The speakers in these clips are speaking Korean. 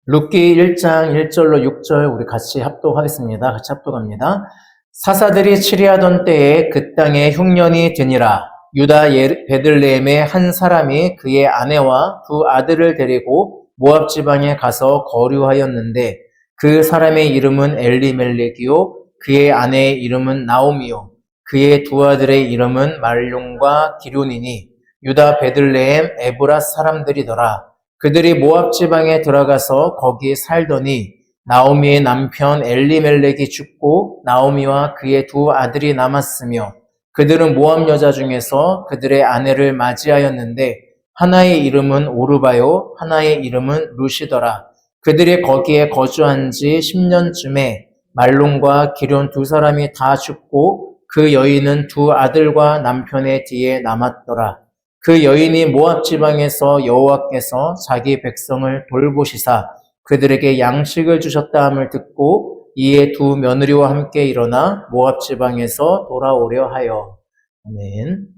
룻기 1장 1절로 6절 우리 같이 합독하겠습니다. 같이 합독합니다. 사사들이 치리하던 때에 그 땅에 흉년이 드니라. 유다 베들레헴의 한 사람이 그의 아내와 두 아들을 데리고 모압 지방에 가서 거류하였는데 그 사람의 이름은 엘리멜렉이요 그의 아내의 이름은 나오미요 그의 두 아들의 이름은 말론과 기럐이니 유다 베들레헴 에브라 사람들이더라. 그들이 모압 지방에 들어가서 거기 살더니 나오미의 남편 엘리멜렉이 죽고 나오미와 그의 두 아들이 남았으며 그들은 모압 여자 중에서 그들의 아내를 맞이하였는데 하나의 이름은 오르바요 하나의 이름은 루시더라. 그들이 거기에 거주한 지 10년쯤에 말론과 기럐 두 사람이 다 죽고 그 여인은 두 아들과 남편의 뒤에 남았더라. 그 여인이 모압 지방에서 여호와께서 자기 백성을 돌보시사 그들에게 양식을 주셨다함을 듣고 이에 두 며느리와 함께 일어나 모압 지방에서 돌아오려 하여. 아멘.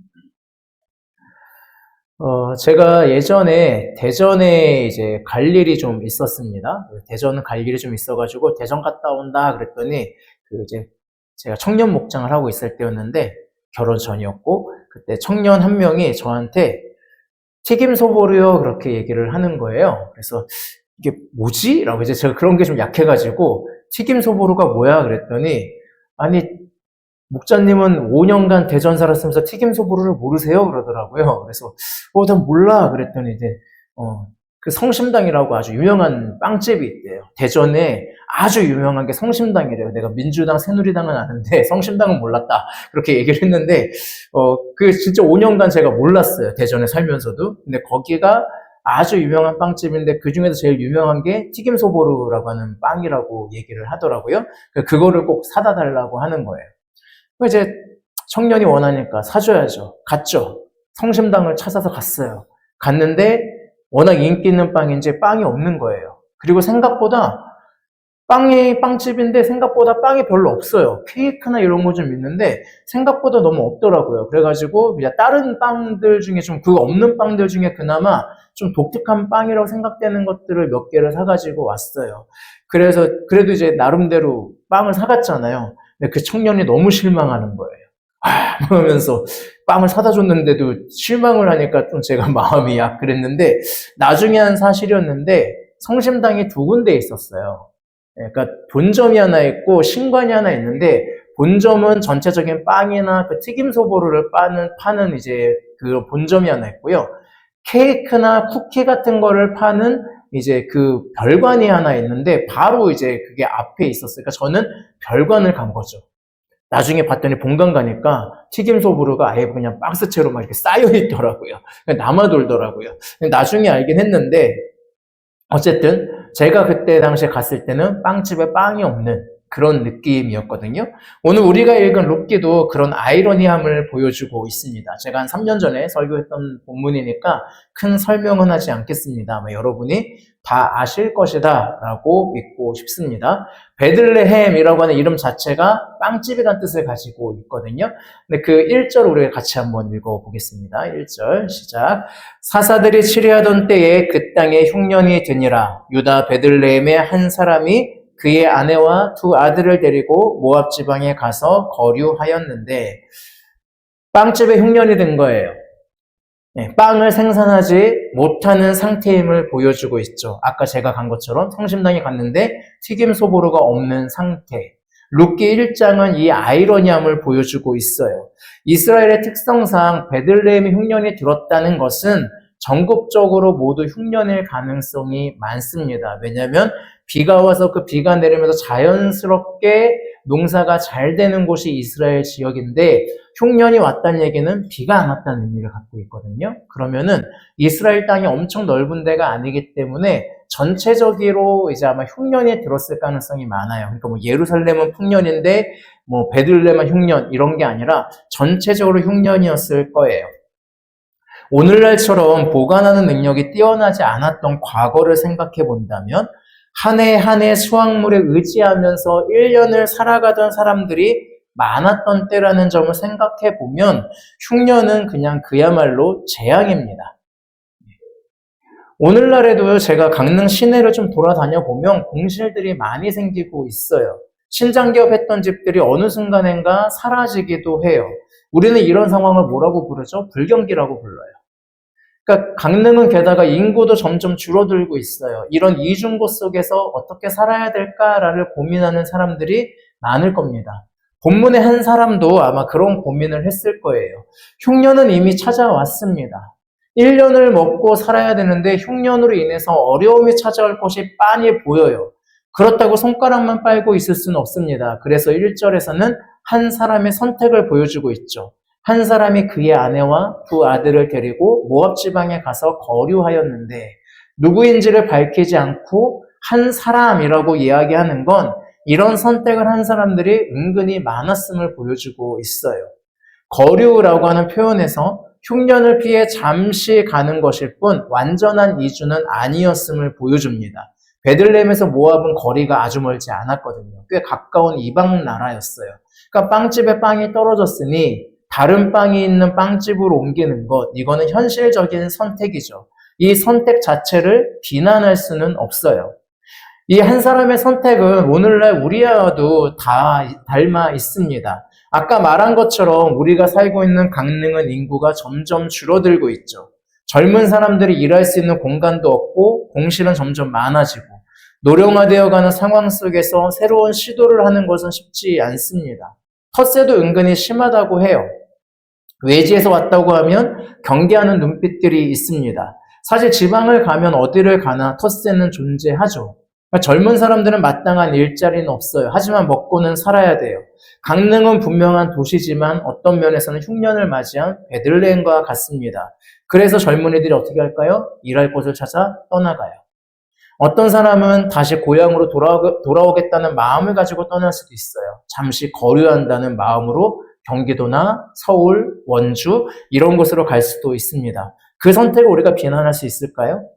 제가 예전에 대전에 이제 갈 일이 좀 있었습니다. 대전 갈 일이 좀 있어가지고 대전 갔다 온다 그랬더니 이제 제가 청년 목장을 하고 있을 때였는데 결혼 전이었고 그때 청년 한 명이 저한테 튀김소보루요 그렇게 얘기를 하는 거예요. 그래서 이게 뭐지? 라고 이제 제가 그런 게 좀 약해가지고 튀김소보루가 뭐야? 그랬더니 아니 목자님은 5년간 대전 살았으면서 튀김소보루를 모르세요? 그러더라고요. 그래서 난 몰라 그랬더니 이제 그 성심당이라고 아주 유명한 빵집이 있대요. 대전에 아주 유명한 게 성심당이래요. 내가 민주당, 새누리당은 아는데 성심당은 몰랐다. 그렇게 얘기를 했는데 그 진짜 5년간 제가 몰랐어요. 대전에 살면서도. 근데 거기가 아주 유명한 빵집인데 그 중에서 제일 유명한 게 튀김소보루라고 하는 빵이라고 얘기를 하더라고요. 그거를 꼭 사다 달라고 하는 거예요. 이제 청년이 원하니까 사줘야죠. 갔죠. 성심당을 찾아서 갔어요. 갔는데 워낙 인기 있는 빵인지 빵이 없는 거예요. 그리고 생각보다 빵집인데 생각보다 빵이 별로 없어요. 케이크나 이런 거 좀 있는데 생각보다 너무 없더라고요. 그래가지고 그냥 다른 빵들 중에 좀 그 없는 빵들 중에 그나마 좀 독특한 빵이라고 생각되는 것들을 몇 개를 사가지고 왔어요. 그래서 그래도 이제 나름대로 빵을 사갔잖아요. 근데 그 청년이 너무 실망하는 거예요. 그러면서 빵을 사다 줬는데도 실망을 하니까 좀 제가 마음이 그랬는데 나중에 한 사실이었는데 성심당이 두 군데 있었어요. 그러니까 본점이 하나 있고 신관이 하나 있는데 본점은 전체적인 빵이나 그 튀김소보루를 파는 이제 그 본점이 하나 있고요. 케이크나 쿠키 같은 거를 파는 이제 그 별관이 하나 있는데 바로 이제 그게 앞에 있었어요. 그러니까 저는 별관을 간 거죠. 나중에 봤더니 본관 가니까 튀김소보루가 아예 그냥 박스채로 막 이렇게 쌓여 있더라고요. 남아 돌더라고요. 나중에 알긴 했는데 어쨌든 제가 그때 당시에 갔을 때는 빵집에 빵이 없는 그런 느낌이었거든요. 오늘 우리가 읽은 룻기도 그런 아이러니함을 보여주고 있습니다. 제가 한 3년 전에 설교했던 본문이니까 큰 설명은 하지 않겠습니다. 아마 여러분이 다 아실 것이다 라고 믿고 싶습니다. 베들레헴이라고 하는 이름 자체가 빵집이라는 뜻을 가지고 있거든요. 근데 그 1절 우리가 같이 한번 읽어보겠습니다. 1절 시작. 사사들이 치리하던 때에 그 땅에 흉년이 드니라. 유다 베들레헴의 한 사람이 그의 아내와 두 아들을 데리고 모압 지방에 가서 거류하였는데 빵집에 흉년이 든 거예요. 빵을 생산하지 못하는 상태임을 보여주고 있죠. 아까 제가 간 것처럼 성심당에 갔는데 튀김소보루가 없는 상태. 룻기 1장은 이 아이러니함을 보여주고 있어요. 이스라엘의 특성상 베들레헴에 흉년이 들었다는 것은 전국적으로 모두 흉년일 가능성이 많습니다. 왜냐하면 비가 와서 그 비가 내리면서 자연스럽게 농사가 잘 되는 곳이 이스라엘 지역인데 흉년이 왔다는 얘기는 비가 안 왔다는 의미를 갖고 있거든요. 그러면은 이스라엘 땅이 엄청 넓은 데가 아니기 때문에 전체적으로 이제 아마 흉년이 들었을 가능성이 많아요. 그러니까 뭐 예루살렘은 풍년인데 뭐 베들레헴은 흉년 이런 게 아니라 전체적으로 흉년이었을 거예요. 오늘날처럼 보관하는 능력이 뛰어나지 않았던 과거를 생각해 본다면 한 해 한 해 수확물에 의지하면서 1년을 살아가던 사람들이 많았던 때라는 점을 생각해 보면 흉년은 그냥 그야말로 재앙입니다. 오늘날에도요, 제가 강릉 시내를 좀 돌아다녀 보면 공실들이 많이 생기고 있어요. 신장기업 했던 집들이 어느 순간엔가 사라지기도 해요. 우리는 이런 상황을 뭐라고 부르죠? 불경기라고 불러요. 그러니까 강릉은 게다가 인구도 점점 줄어들고 있어요. 이런 이중고 속에서 어떻게 살아야 될까를 고민하는 사람들이 많을 겁니다. 본문의 한 사람도 아마 그런 고민을 했을 거예요. 흉년은 이미 찾아왔습니다. 1년을 먹고 살아야 되는데 흉년으로 인해서 어려움이 찾아올 것이 빤히 보여요. 그렇다고 손가락만 빨고 있을 수는 없습니다. 그래서 1절에서는 한 사람의 선택을 보여주고 있죠. 한 사람이 그의 아내와 두 아들을 데리고 모압 지방에 가서 거류하였는데 누구인지를 밝히지 않고 한 사람이라고 이야기하는 건 이런 선택을 한 사람들이 은근히 많았음을 보여주고 있어요. 거류라고 하는 표현에서 흉년을 피해 잠시 가는 것일 뿐 완전한 이주는 아니었음을 보여줍니다. 베들레헴에서 모압은 거리가 아주 멀지 않았거든요. 꽤 가까운 이방 나라였어요. 그러니까 빵집에 빵이 떨어졌으니 다른 빵이 있는 빵집으로 옮기는 것, 이거는 현실적인 선택이죠. 이 선택 자체를 비난할 수는 없어요. 이 한 사람의 선택은 오늘날 우리와도 다 닮아 있습니다. 아까 말한 것처럼 우리가 살고 있는 강릉은 인구가 점점 줄어들고 있죠. 젊은 사람들이 일할 수 있는 공간도 없고 공실은 점점 많아지고 노령화되어가는 상황 속에서 새로운 시도를 하는 것은 쉽지 않습니다. 텃세도 은근히 심하다고 해요. 외지에서 왔다고 하면 경계하는 눈빛들이 있습니다. 사실 지방을 가면 어디를 가나 텃세는 존재하죠. 그러니까 젊은 사람들은 마땅한 일자리는 없어요. 하지만 먹고는 살아야 돼요. 강릉은 분명한 도시지만 어떤 면에서는 흉년을 맞이한 베들레헴과 같습니다. 그래서 젊은이들이 어떻게 할까요? 일할 곳을 찾아 떠나가요. 어떤 사람은 다시 고향으로 돌아오겠다는 마음을 가지고 떠날 수도 있어요. 잠시 거류한다는 마음으로 경기도나 서울, 원주 이런 곳으로 갈 수도 있습니다. 그 선택을 우리가 비난할 수 있을까요?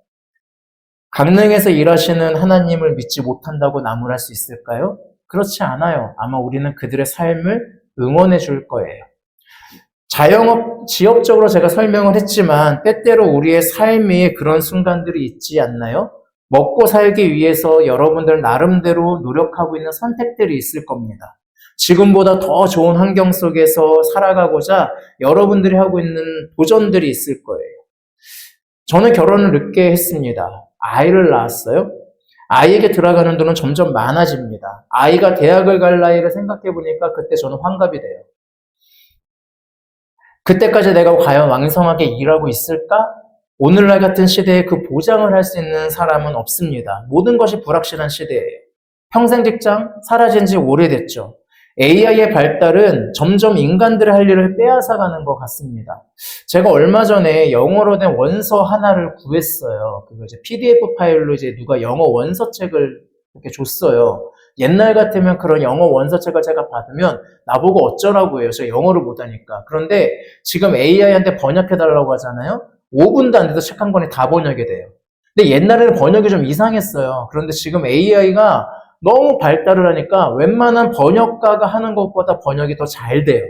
강릉에서 일하시는 하나님을 믿지 못한다고 나무랄 수 있을까요? 그렇지 않아요. 아마 우리는 그들의 삶을 응원해 줄 거예요. 자영업, 지역적으로 제가 설명을 했지만 때때로 우리의 삶에 그런 순간들이 있지 않나요? 먹고 살기 위해서 여러분들 나름대로 노력하고 있는 선택들이 있을 겁니다. 지금보다 더 좋은 환경 속에서 살아가고자 여러분들이 하고 있는 도전들이 있을 거예요. 저는 결혼을 늦게 했습니다. 아이를 낳았어요. 아이에게 들어가는 돈은 점점 많아집니다. 아이가 대학을 갈 나이를 생각해 보니까 그때 저는 환갑이 돼요. 그때까지 내가 과연 왕성하게 일하고 있을까? 오늘날 같은 시대에 그 보장을 할 수 있는 사람은 없습니다. 모든 것이 불확실한 시대예요. 평생 직장 사라진 지 오래됐죠. AI의 발달은 점점 인간들의 할 일을 빼앗아가는 것 같습니다. 제가 얼마 전에 영어로 된 원서 하나를 구했어요. 그거 이제 PDF 파일로 이제 누가 영어 원서책을 이렇게 줬어요. 옛날 같으면 그런 영어 원서책을 제가 받으면 나보고 어쩌라고 해요. 저 영어를 못하니까. 그런데 지금 AI한테 번역해달라고 하잖아요. 5분도 안 돼서 책 한 권이 다 번역이 돼요. 근데 옛날에는 번역이 좀 이상했어요. 그런데 지금 AI가 너무 발달을 하니까 웬만한 번역가가 하는 것보다 번역이 더 잘 돼요.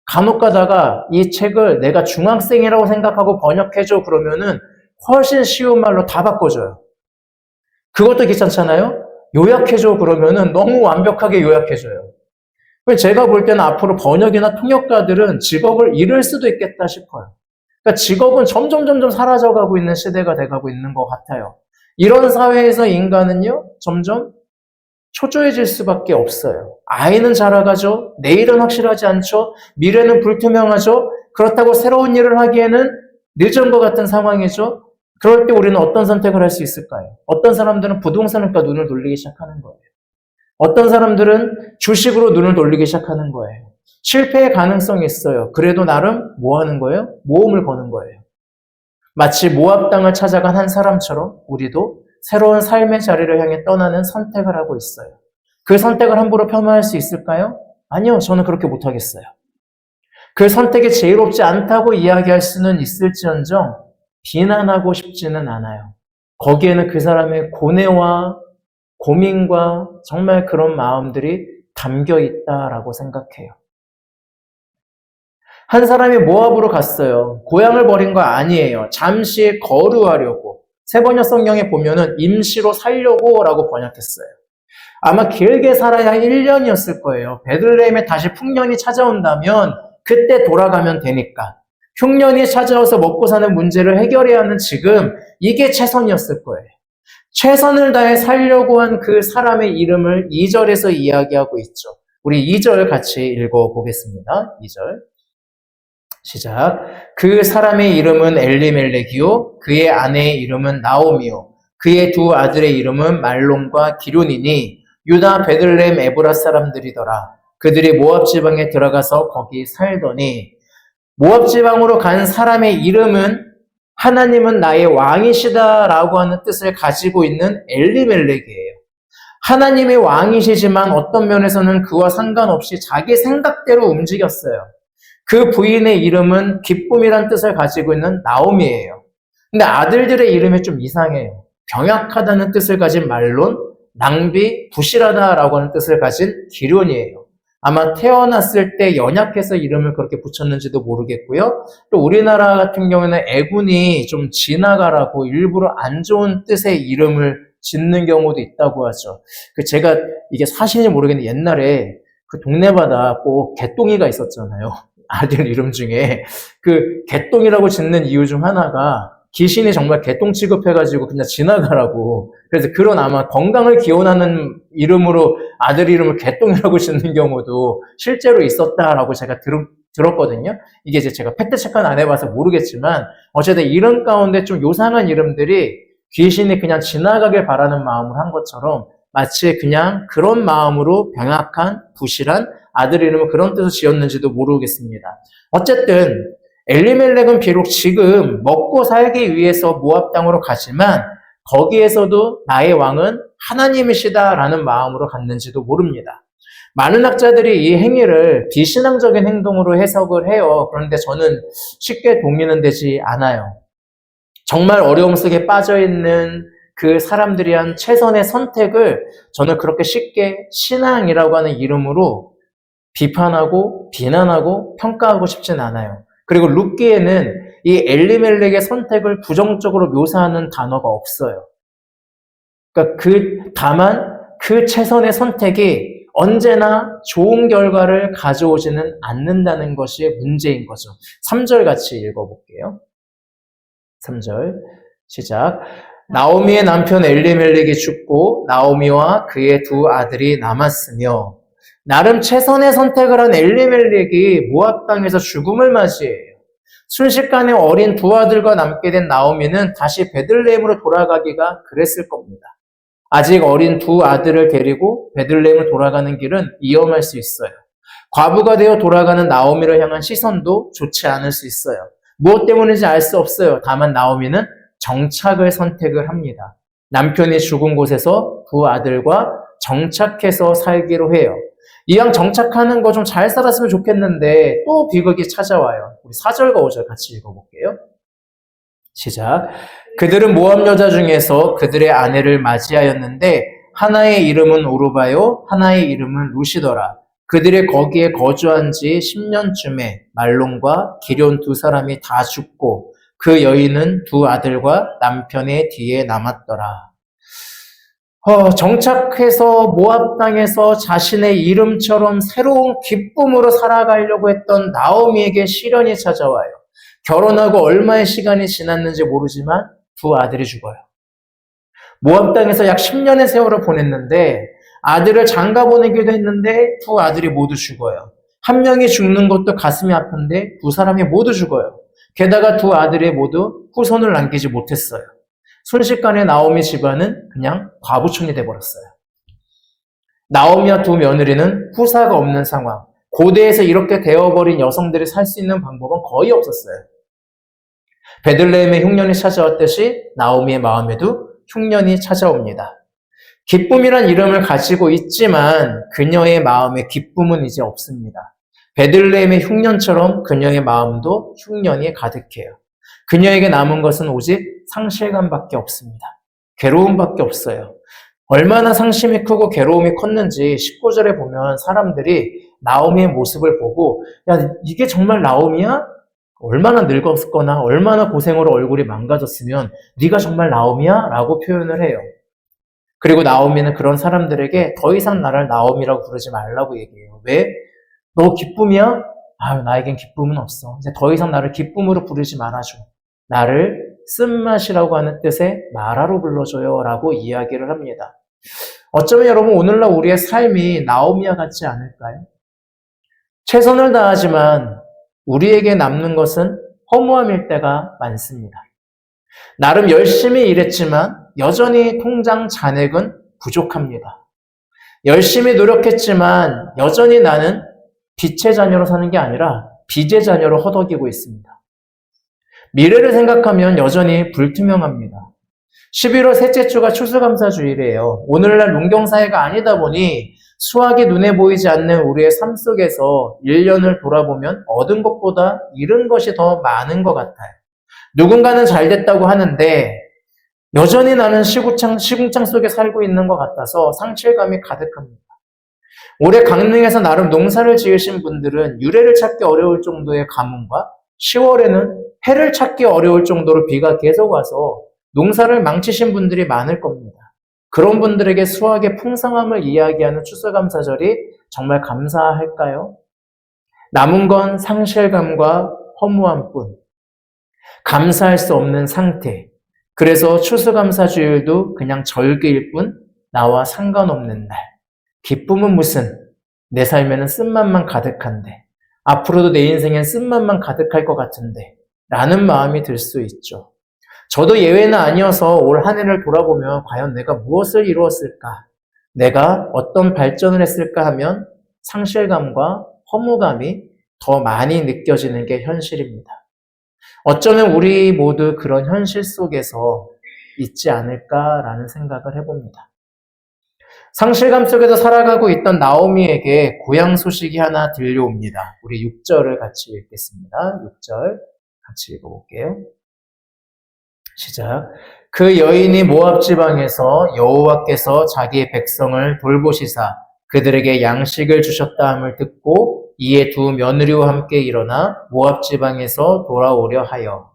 간혹 가다가 이 책을 내가 중학생이라고 생각하고 번역해줘 그러면은 훨씬 쉬운 말로 다 바꿔줘요. 그것도 귀찮잖아요? 요약해줘 그러면은 너무 완벽하게 요약해줘요. 제가 볼 때는 앞으로 번역이나 통역가들은 직업을 잃을 수도 있겠다 싶어요. 그러니까 직업은 점점 사라져가고 있는 시대가 돼가고 있는 것 같아요. 이런 사회에서 인간은요, 점점 초조해질 수밖에 없어요. 아이는 자라가죠. 내일은 확실하지 않죠. 미래는 불투명하죠. 그렇다고 새로운 일을 하기에는 늦은 것 같은 상황이죠. 그럴 때 우리는 어떤 선택을 할 수 있을까요? 어떤 사람들은 부동산과 눈을 돌리기 시작하는 거예요. 어떤 사람들은 주식으로 눈을 돌리기 시작하는 거예요. 실패의 가능성이 있어요. 그래도 나름 뭐 하는 거예요? 모험을 거는 거예요. 마치 모압 땅을 찾아간 한 사람처럼 우리도 새로운 삶의 자리를 향해 떠나는 선택을 하고 있어요. 그 선택을 함부로 폄하할 수 있을까요? 아니요, 저는 그렇게 못하겠어요. 그 선택이 지혜롭지 않다고 이야기할 수는 있을지언정 비난하고 싶지는 않아요. 거기에는 그 사람의 고뇌와 고민과 정말 그런 마음들이 담겨 있다라고 생각해요. 한 사람이 모압으로 갔어요. 고향을 버린 거 아니에요. 잠시 거류하려고. 세번역 성경에 보면은 임시로 살려고 라고 번역했어요. 아마 길게 살아야 1년이었을 거예요. 베들레헴에 다시 풍년이 찾아온다면 그때 돌아가면 되니까. 흉년이 찾아와서 먹고 사는 문제를 해결해야 하는 지금 이게 최선이었을 거예요. 최선을 다해 살려고 한 그 사람의 이름을 2절에서 이야기하고 있죠. 우리 2절 같이 읽어보겠습니다. 2절 시작. 그 사람의 이름은 엘리멜렉이요 그의 아내의 이름은 나오미요 그의 두 아들의 이름은 말론과 기륜이니 유다 베들레헴 에브라 사람들이더라. 그들이 모압 지방에 들어가서 거기 살더니 모압 지방으로 간 사람의 이름은 하나님은 나의 왕이시다라고 하는 뜻을 가지고 있는 엘리멜렉이에요. 하나님이 왕이시지만 어떤 면에서는 그와 상관없이 자기 생각대로 움직였어요. 그 부인의 이름은 기쁨이란 뜻을 가지고 있는 나오미예요. 근데 아들들의 이름이 좀 이상해요. 병약하다는 뜻을 가진 말론, 낭비, 부실하다라고 하는 뜻을 가진 기륜이에요. 아마 태어났을 때 연약해서 이름을 그렇게 붙였는지도 모르겠고요. 또 우리나라 같은 경우에는 애군이 좀 지나가라고 일부러 안 좋은 뜻의 이름을 짓는 경우도 있다고 하죠. 제가 이게 사실인지 모르겠는데 옛날에 그 동네마다 꼭 개똥이가 있었잖아요. 아들 이름 중에 그 개똥이라고 짓는 이유 중 하나가 귀신이 정말 개똥 취급해가지고 그냥 지나가라고. 그래서 그런 아마 건강을 기원하는 이름으로 아들 이름을 개똥이라고 짓는 경우도 실제로 있었다라고 제가 들었거든요. 이게 이제 제가 팩트 체크는 안 해봐서 모르겠지만 어쨌든 이름 가운데 좀 요상한 이름들이 귀신이 그냥 지나가길 바라는 마음으로 한 것처럼 마치 그냥 그런 마음으로 병약한, 부실한 아들 이름을 그런 뜻으로 지었는지도 모르겠습니다. 어쨌든 엘리멜렉은 비록 지금 먹고 살기 위해서 모압 땅으로 가지만 거기에서도 나의 왕은 하나님이시다라는 마음으로 갔는지도 모릅니다. 많은 학자들이 이 행위를 비신앙적인 행동으로 해석을 해요. 그런데 저는 쉽게 동의는 되지 않아요. 정말 어려움 속에 빠져있는 그 사람들이 한 최선의 선택을 저는 그렇게 쉽게 신앙이라고 하는 이름으로 비판하고 비난하고 평가하고 싶진 않아요. 그리고 룻기에는 이 엘리멜렉의 선택을 부정적으로 묘사하는 단어가 없어요. 그러니까 다만 그 최선의 선택이 언제나 좋은 결과를 가져오지는 않는다는 것이 문제인 거죠. 3절 같이 읽어볼게요. 3절 시작. 나오미의 남편 엘리멜렉이 죽고 나오미와 그의 두 아들이 남았으며 나름 최선의 선택을 한 엘리멜렉이 모압 땅에서 죽음을 맞이해요. 순식간에 어린 두 아들과 남게 된 나오미는 다시 베들레헴으로 돌아가기가 그랬을 겁니다. 아직 어린 두 아들을 데리고 베들레헴으로 돌아가는 길은 위험할 수 있어요. 과부가 되어 돌아가는 나오미를 향한 시선도 좋지 않을 수 있어요. 무엇 때문인지 알 수 없어요. 다만 나오미는 정착을 선택을 합니다. 남편이 죽은 곳에서 두 아들과 정착해서 살기로 해요. 이왕 정착하는 거 좀 잘 살았으면 좋겠는데 또 비극이 찾아와요. 우리 4절과 5절 같이 읽어볼게요. 시작. 그들은 모압 여자 중에서 그들의 아내를 맞이하였는데 하나의 이름은 오르바요 하나의 이름은 루시더라. 그들이 거기에 거주한 지 10년쯤에 말론과 기럨 두 사람이 다 죽고 그 여인은 두 아들과 남편의 뒤에 남았더라. 정착해서 모압 땅에서 자신의 이름처럼 새로운 기쁨으로 살아가려고 했던 나오미에게 시련이 찾아와요. 결혼하고 얼마의 시간이 지났는지 모르지만 두 아들이 죽어요. 모압 땅에서 약 10년의 세월을 보냈는데 아들을 장가 보내기도 했는데 두 아들이 모두 죽어요. 한 명이 죽는 것도 가슴이 아픈데 두 사람이 모두 죽어요. 게다가 두 아들이 모두 후손을 남기지 못했어요. 순식간에 나오미 집안은 그냥 과부촌이 돼버렸어요. 나오미와 두 며느리는 후사가 없는 상황. 고대에서 이렇게 되어버린 여성들이 살 수 있는 방법은 거의 없었어요. 베들레헴의 흉년이 찾아왔듯이 나오미의 마음에도 흉년이 찾아옵니다. 기쁨이란 이름을 가지고 있지만 그녀의 마음에 기쁨은 이제 없습니다. 베들레헴의 흉년처럼 그녀의 마음도 흉년이 가득해요. 그녀에게 남은 것은 오직 상실감밖에 없습니다. 괴로움밖에 없어요. 얼마나 상심이 크고 괴로움이 컸는지 19절에 보면 사람들이 나오미의 모습을 보고 야 이게 정말 나오미야? 얼마나 늙었거나 얼마나 고생으로 얼굴이 망가졌으면 네가 정말 나오미야? 라고 표현을 해요. 그리고 나오미는 그런 사람들에게 더 이상 나를 나오미라고 부르지 말라고 얘기해요. 왜? 너 기쁨이야? 아유, 나에겐 기쁨은 없어. 이제 더 이상 나를 기쁨으로 부르지 말아줘. 나를 쓴맛이라고 하는 뜻의 마라로 불러줘요 라고 이야기를 합니다. 어쩌면 여러분 오늘날 우리의 삶이 나오미와 같지 않을까요? 최선을 다하지만 우리에게 남는 것은 허무함일 때가 많습니다. 나름 열심히 일했지만 여전히 통장 잔액은 부족합니다. 열심히 노력했지만 여전히 나는 빛의 자녀로 사는 게 아니라 빚의 자녀로 허덕이고 있습니다. 미래를 생각하면 여전히 불투명합니다. 11월 셋째 주가 추수감사주일이에요. 오늘날 농경사회가 아니다 보니 수확이 눈에 보이지 않는 우리의 삶 속에서 1년을 돌아보면 얻은 것보다 잃은 것이 더 많은 것 같아요. 누군가는 잘 됐다고 하는데 여전히 나는 시궁창 속에 살고 있는 것 같아서 상실감이 가득합니다. 올해 강릉에서 나름 농사를 지으신 분들은 유래를 찾기 어려울 정도의 가뭄과 10월에는 해를 찾기 어려울 정도로 비가 계속 와서 농사를 망치신 분들이 많을 겁니다. 그런 분들에게 수확의 풍성함을 이야기하는 추수감사절이 정말 감사할까요? 남은 건 상실감과 허무함뿐. 감사할 수 없는 상태. 그래서 추수감사주일도 그냥 절기일 뿐 나와 상관없는 날. 기쁨은 무슨? 내 삶에는 쓴맛만 가득한데. 앞으로도 내 인생엔 쓴맛만 가득할 것 같은데. 라는 마음이 들 수 있죠. 저도 예외는 아니어서 올 한 해를 돌아보면 과연 내가 무엇을 이루었을까? 내가 어떤 발전을 했을까 하면 상실감과 허무감이 더 많이 느껴지는 게 현실입니다. 어쩌면 우리 모두 그런 현실 속에서 있지 않을까라는 생각을 해봅니다. 상실감 속에서 살아가고 있던 나오미에게 고향 소식이 하나 들려옵니다. 우리 6절을 같이 읽겠습니다. 6절 같이 읽어볼게요. 시작. 그 여인이 모압 지방에서 여호와께서 자기의 백성을 돌보시사 그들에게 양식을 주셨다 함을 듣고 이에 두 며느리와 함께 일어나 모압 지방에서 돌아오려 하여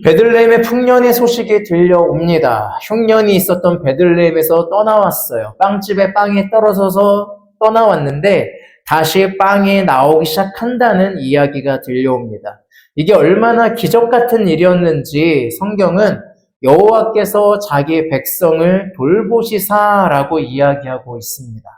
베들레헴의 풍년의 소식이 들려옵니다. 흉년이 있었던 베들레헴에서 떠나왔어요. 빵집에 빵이 떨어져서 떠나왔는데 다시 빵이 나오기 시작한다는 이야기가 들려옵니다. 이게 얼마나 기적 같은 일이었는지 성경은 여호와께서 자기의 백성을 돌보시사라고 이야기하고 있습니다.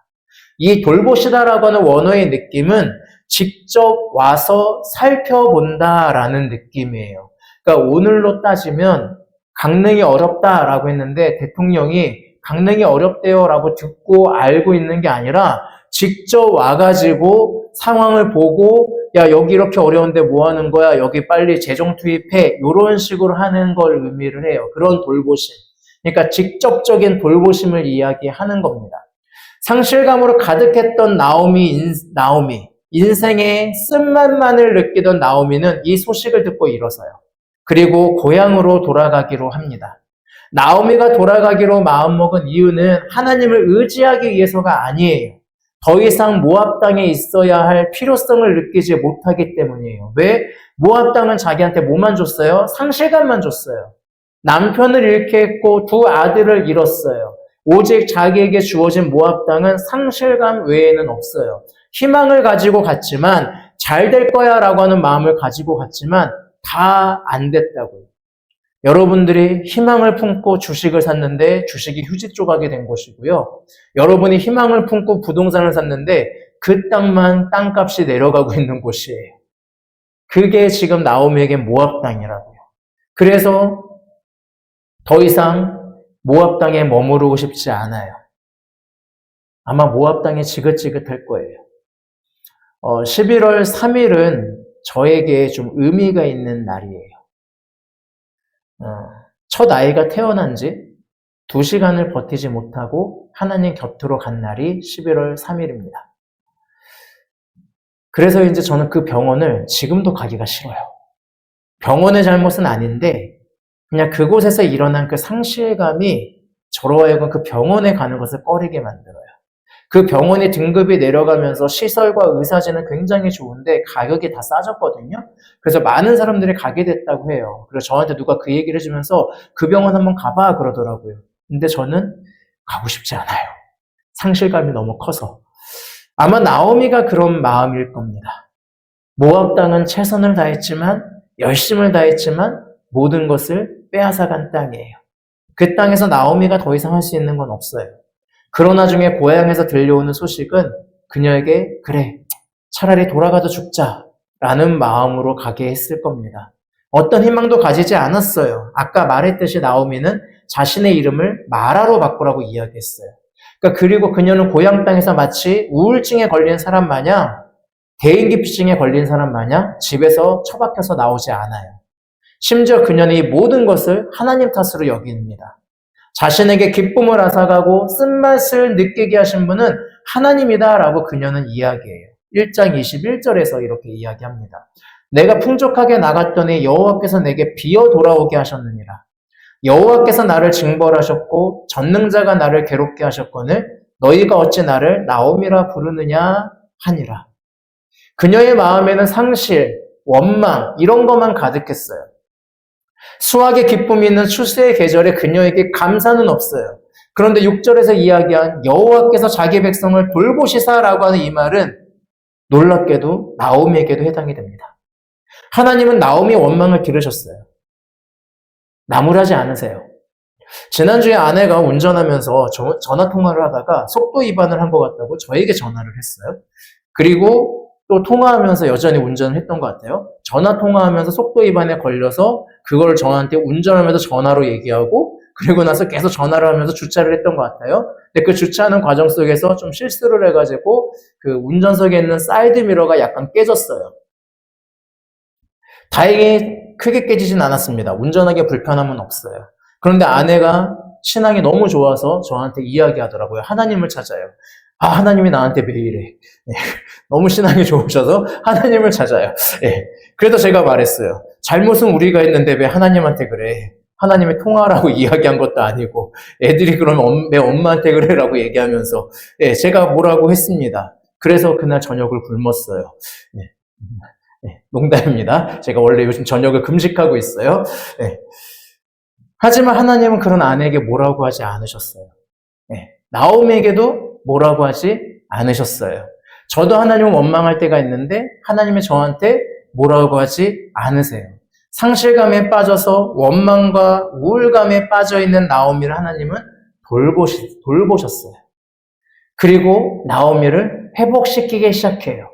이 돌보시다라고 하는 원어의 느낌은 직접 와서 살펴본다라는 느낌이에요. 그러니까 오늘로 따지면 강릉이 어렵다라고 했는데 대통령이 강릉이 어렵대요라고 듣고 알고 있는 게 아니라 직접 와가지고 상황을 보고 야 여기 이렇게 어려운데 뭐 하는 거야? 여기 빨리 재정 투입해. 이런 식으로 하는 걸 의미를 해요. 그런 돌보심. 그러니까 직접적인 돌보심을 이야기하는 겁니다. 상실감으로 가득했던 나오미 인생의 쓴맛만을 느끼던 나오미는 이 소식을 듣고 일어서요. 그리고 고향으로 돌아가기로 합니다. 나오미가 돌아가기로 마음먹은 이유는 하나님을 의지하기 위해서가 아니에요. 더 이상 모압 땅에 있어야 할 필요성을 느끼지 못하기 때문이에요. 왜? 모압 땅은 자기한테 뭐만 줬어요? 상실감만 줬어요. 남편을 잃게 했고 두 아들을 잃었어요. 오직 자기에게 주어진 모압 땅은 상실감 외에는 없어요. 희망을 가지고 갔지만 잘 될 거야 라고 하는 마음을 가지고 갔지만 다 안 됐다고요. 여러분들이 희망을 품고 주식을 샀는데 주식이 휴지 조각이 된 것이고요. 여러분이 희망을 품고 부동산을 샀는데 그 땅만 땅값이 내려가고 있는 곳이에요. 그게 지금 나오미에게 모압 땅이라고요. 그래서 더 이상 모압 땅에 머무르고 싶지 않아요. 아마 모압 땅이 지긋지긋할 거예요. 11월 3일은 저에게 좀 의미가 있는 날이에요. 첫 아이가 태어난 지 2시간을 버티지 못하고 하나님 곁으로 간 날이 11월 3일입니다. 그래서 이제 저는 그 병원을 지금도 가기가 싫어요. 병원의 잘못은 아닌데 그냥 그곳에서 일어난 그 상실감이 저로 하여금 그 병원에 가는 것을 꺼리게 만들어요. 그 병원의 등급이 내려가면서 시설과 의사진은 굉장히 좋은데 가격이 다 싸졌거든요. 그래서 많은 사람들이 가게 됐다고 해요. 그래서 저한테 누가 그 얘기를 해주면서 그 병원 한번 가봐 그러더라고요. 근데 저는 가고 싶지 않아요. 상실감이 너무 커서. 아마 나오미가 그런 마음일 겁니다. 모압 땅은 최선을 다했지만, 열심을 다했지만 모든 것을 빼앗아간 땅이에요. 그 땅에서 나오미가 더 이상 할 수 있는 건 없어요. 그러나 중에 고향에서 들려오는 소식은 그녀에게 그래, 차라리 돌아가도 죽자라는 마음으로 가게 했을 겁니다. 어떤 희망도 가지지 않았어요. 아까 말했듯이 나오미는 자신의 이름을 마라로 바꾸라고 이야기했어요. 그러니까 그리고 그녀는 고향 땅에서 마치 우울증에 걸린 사람 마냥, 대인기피증에 걸린 사람 마냥 집에서 처박혀서 나오지 않아요. 심지어 그녀는 이 모든 것을 하나님 탓으로 여깁니다. 자신에게 기쁨을 앗아가고 쓴맛을 느끼게 하신 분은 하나님이다라고 그녀는 이야기해요. 1장 21절에서 이렇게 이야기합니다. 내가 풍족하게 나갔더니 여호와께서 내게 비어 돌아오게 하셨느니라. 여호와께서 나를 징벌하셨고 전능자가 나를 괴롭게 하셨거늘 너희가 어찌 나를 나옴이라 부르느냐 하니라. 그녀의 마음에는 상실, 원망 이런 것만 가득했어요. 수확의 기쁨이 있는 추수의 계절에 그녀에게 감사는 없어요. 그런데 6절에서 이야기한 여호와께서 자기 백성을 돌보시사라고 하는 이 말은 놀랍게도 나오미에게도 해당이 됩니다. 하나님은 나오미 원망을 들으셨어요. 나무라지 않으세요. 지난주에 아내가 운전하면서 전화 통화를 하다가 속도 위반을 한 것 같다고 저에게 전화를 했어요. 그리고 또 통화하면서 여전히 운전을 했던 것 같아요. 전화 통화하면서 속도 위반에 걸려서 그걸 저한테 운전하면서 전화로 얘기하고 그리고 나서 계속 전화를 하면서 주차를 했던 것 같아요. 근데 그 주차하는 과정 속에서 좀 실수를 해가지고 그 운전석에 있는 사이드 미러가 약간 깨졌어요. 다행히 크게 깨지진 않았습니다. 운전하기에 불편함은 없어요. 그런데 아내가 신앙이 너무 좋아서 저한테 이야기하더라고요. 하나님을 찾아요. 아, 하나님이 나한테 왜 이래. 네. 너무 신앙이 좋으셔서 하나님을 찾아요. 네. 그래서 제가 말했어요. 잘못은 우리가 했는데 왜 하나님한테 그래. 하나님이 통화라고 이야기한 것도 아니고 애들이 그러면 내 엄마한테 그래라고 얘기하면서 네, 제가 뭐라고 했습니다. 그래서 그날 저녁을 굶었어요. 네. 네, 농담입니다. 제가 원래 요즘 저녁을 금식하고 있어요. 네. 하지만 하나님은 그런 아내에게 뭐라고 하지 않으셨어요. 네. 나오미에게도 뭐라고 하지 않으셨어요. 저도 하나님을 원망할 때가 있는데 하나님이 저한테 뭐라고 하지 않으세요. 상실감에 빠져서 원망과 우울감에 빠져있는 나오미를 하나님은 돌보셨어요. 그리고 나오미를 회복시키기 시작해요.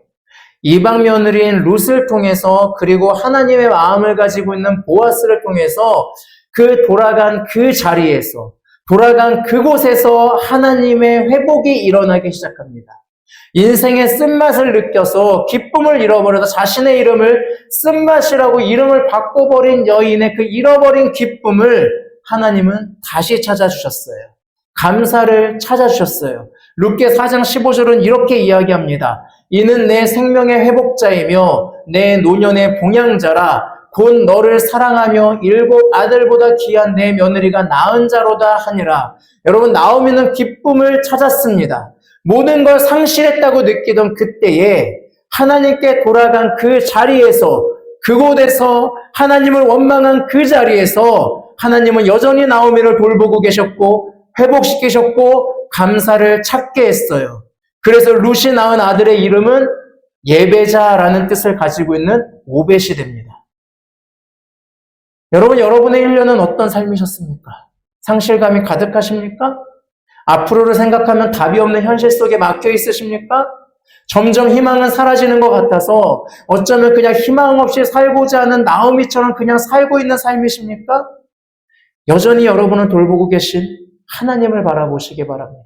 이방 며느리인 룻을 통해서 그리고 하나님의 마음을 가지고 있는 보아스를 통해서 그 돌아간 그 자리에서 돌아간 그곳에서 하나님의 회복이 일어나기 시작합니다. 인생의 쓴맛을 느껴서 기쁨을 잃어버려서 자신의 이름을 쓴맛이라고 이름을 바꿔버린 여인의 그 잃어버린 기쁨을 하나님은 다시 찾아주셨어요. 감사를 찾아주셨어요. 룻기 4장 15절은 이렇게 이야기합니다. 이는 내 생명의 회복자이며 내 노년의 봉양자라 곧 너를 사랑하며 7 아들보다 귀한 내 며느리가 낳은 자로다 하니라. 여러분, 나오미는 기쁨을 찾았습니다. 모든 걸 상실했다고 느끼던 그때에 하나님께 돌아간 그 자리에서 그곳에서 하나님을 원망한 그 자리에서 하나님은 여전히 나오미를 돌보고 계셨고 회복시키셨고 감사를 찾게 했어요. 그래서 룻이 낳은 아들의 이름은 예배자라는 뜻을 가지고 있는 오벳이 됩니다. 여러분, 여러분의 1년은 어떤 삶이셨습니까? 상실감이 가득하십니까? 앞으로를 생각하면 답이 없는 현실 속에 막혀 있으십니까? 점점 희망은 사라지는 것 같아서 어쩌면 그냥 희망 없이 살고자 하는 나오미처럼 그냥 살고 있는 삶이십니까? 여전히 여러분을 돌보고 계신 하나님을 바라보시기 바랍니다.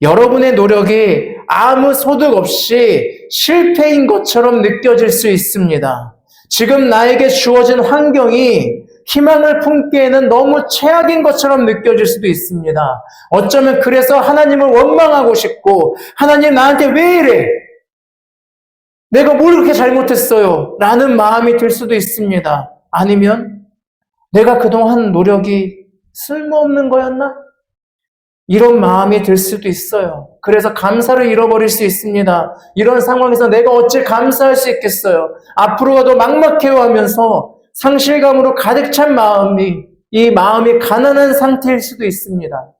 여러분의 노력이 아무 소득 없이 실패인 것처럼 느껴질 수 있습니다. 지금 나에게 주어진 환경이 희망을 품기에는 너무 최악인 것처럼 느껴질 수도 있습니다. 어쩌면 그래서 하나님을 원망하고 싶고 하나님 나한테 왜 이래? 내가 뭘 그렇게 잘못했어요? 라는 마음이 들 수도 있습니다. 아니면 내가 그동안 한 노력이 쓸모없는 거였나? 이런 마음이 들 수도 있어요. 그래서 감사를 잃어버릴 수 있습니다. 이런 상황에서 내가 어찌 감사할 수 있겠어요? 앞으로 가도 막막해하면서 상실감으로 가득 찬 이 마음이 가난한 상태일 수도 있습니다.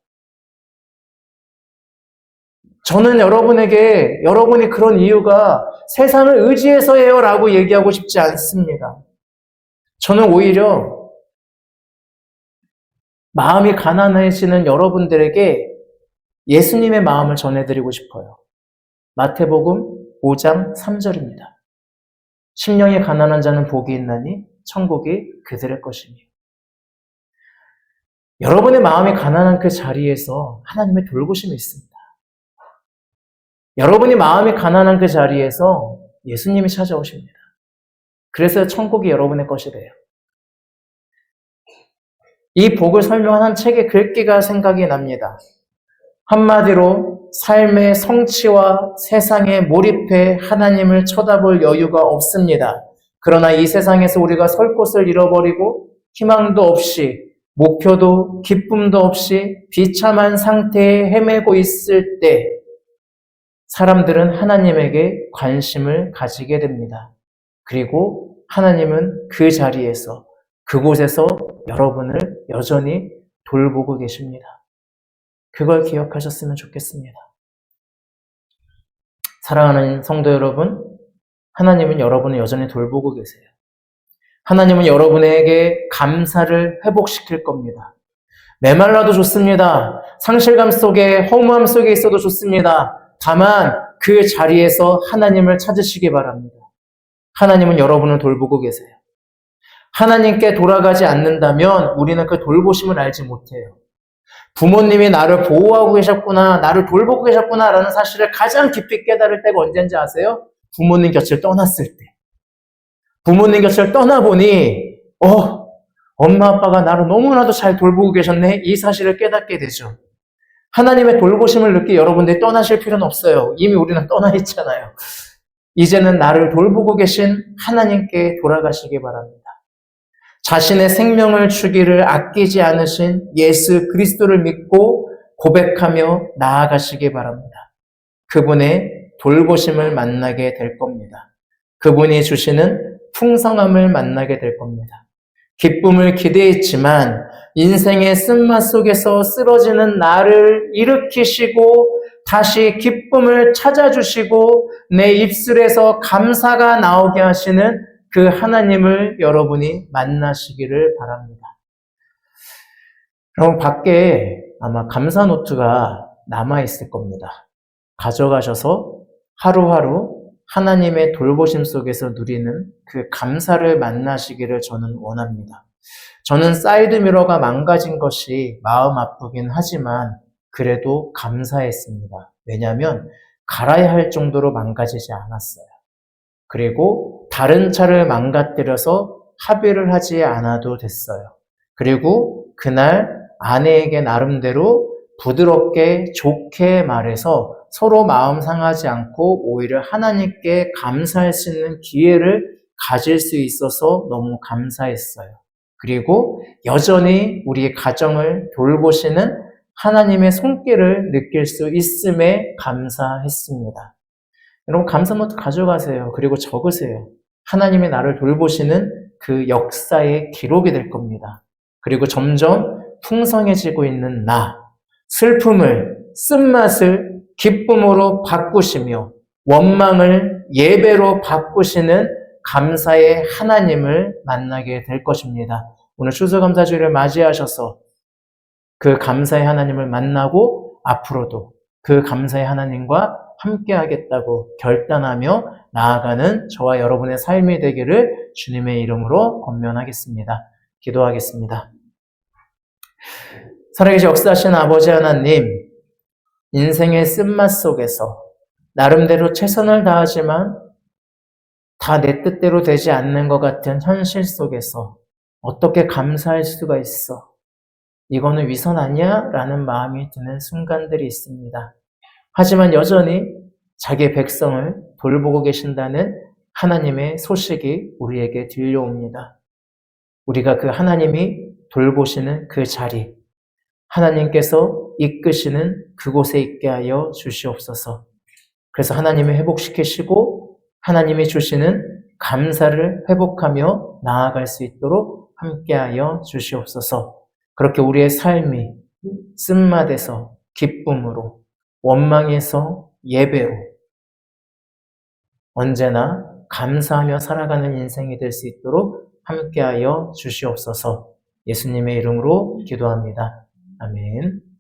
저는 여러분이 그런 이유가 세상을 의지해서예요 라고 얘기하고 싶지 않습니다. 저는 오히려 마음이 가난해지는 여러분들에게 예수님의 마음을 전해드리고 싶어요. 마태복음 5장 3절입니다. 심령이 가난한 자는 복이 있나니 천국이 그들의 것이며. 여러분의 마음이 가난한 그 자리에서 하나님의 돌보심이 있습니다. 여러분이 마음이 가난한 그 자리에서 예수님이 찾아오십니다. 그래서 천국이 여러분의 것이래요. 이 복을 설명한 책의 글귀가 생각이 납니다. 한마디로 삶의 성취와 세상에 몰입해 하나님을 쳐다볼 여유가 없습니다. 그러나 이 세상에서 우리가 설 곳을 잃어버리고 희망도 없이 목표도 기쁨도 없이 비참한 상태에 헤매고 있을 때 사람들은 하나님에게 관심을 가지게 됩니다. 그리고 하나님은 그 자리에서 그곳에서 여러분을 여전히 돌보고 계십니다. 그걸 기억하셨으면 좋겠습니다. 사랑하는 성도 여러분, 하나님은 여러분을 여전히 돌보고 계세요. 하나님은 여러분에게 감사를 회복시킬 겁니다. 메말라도 좋습니다. 상실감 속에, 허무함 속에 있어도 좋습니다. 다만 그 자리에서 하나님을 찾으시기 바랍니다. 하나님은 여러분을 돌보고 계세요. 하나님께 돌아가지 않는다면 우리는 그 돌보심을 알지 못해요. 부모님이 나를 보호하고 계셨구나, 나를 돌보고 계셨구나 라는 사실을 가장 깊이 깨달을 때가 언제인지 아세요? 부모님 곁을 떠났을 때. 부모님 곁을 떠나보니 엄마 아빠가 나를 너무나도 잘 돌보고 계셨네, 이 사실을 깨닫게 되죠. 하나님의 돌보심을 느끼 여러분들이 떠나실 필요는 없어요. 이미 우리는 떠나 있잖아요. 이제는 나를 돌보고 계신 하나님께 돌아가시기 바랍니다. 자신의 생명을 주기를 아끼지 않으신 예수 그리스도를 믿고 고백하며 나아가시기 바랍니다. 그분의 돌보심을 만나게 될 겁니다. 그분이 주시는 풍성함을 만나게 될 겁니다. 기쁨을 기대했지만 인생의 쓴맛 속에서 쓰러지는 나를 일으키시고 다시 기쁨을 찾아주시고 내 입술에서 감사가 나오게 하시는 그 하나님을 여러분이 만나시기를 바랍니다. 여러분, 밖에 아마 감사 노트가 남아있을 겁니다. 가져가셔서 하루하루 하나님의 돌보심 속에서 누리는 그 감사를 만나시기를 저는 원합니다. 저는 사이드미러가 망가진 것이 마음 아프긴 하지만 그래도 감사했습니다. 왜냐하면 갈아야 할 정도로 망가지지 않았어요. 그리고 다른 차를 망가뜨려서 합의를 하지 않아도 됐어요. 그리고 그날 아내에게 나름대로 부드럽게 좋게 말해서 서로 마음 상하지 않고 오히려 하나님께 감사할 수 있는 기회를 가질 수 있어서 너무 감사했어요. 그리고 여전히 우리 가정을 돌보시는 하나님의 손길을 느낄 수 있음에 감사했습니다. 여러분, 감사 노트 가져가세요. 그리고 적으세요. 하나님이 나를 돌보시는 그 역사의 기록이 될 겁니다. 그리고 점점 풍성해지고 있는 나, 슬픔을, 쓴맛을 기쁨으로 바꾸시며 원망을 예배로 바꾸시는 감사의 하나님을 만나게 될 것입니다. 오늘 추수감사주일을 맞이하셔서 그 감사의 하나님을 만나고 앞으로도 그 감사의 하나님과 함께 하겠다고 결단하며 나아가는 저와 여러분의 삶이 되기를 주님의 이름으로 권면하겠습니다. 기도하겠습니다. 살아계신 역사하신 아버지 하나님, 인생의 쓴맛 속에서 나름대로 최선을 다하지만 다 내 뜻대로 되지 않는 것 같은 현실 속에서 어떻게 감사할 수가 있어? 이거는 위선 아니야? 라는 마음이 드는 순간들이 있습니다. 하지만 여전히 자기의 백성을 돌보고 계신다는 하나님의 소식이 우리에게 들려옵니다. 우리가 그 하나님이 돌보시는 그 자리, 하나님께서 이끄시는 그곳에 있게 하여 주시옵소서. 그래서 하나님이 회복시키시고 하나님이 주시는 감사를 회복하며 나아갈 수 있도록 함께하여 주시옵소서. 그렇게 우리의 삶이 쓴맛에서 기쁨으로, 원망에서 예배로 언제나 감사하며 살아가는 인생이 될 수 있도록 함께하여 주시옵소서. 예수님의 이름으로 기도합니다. 아멘.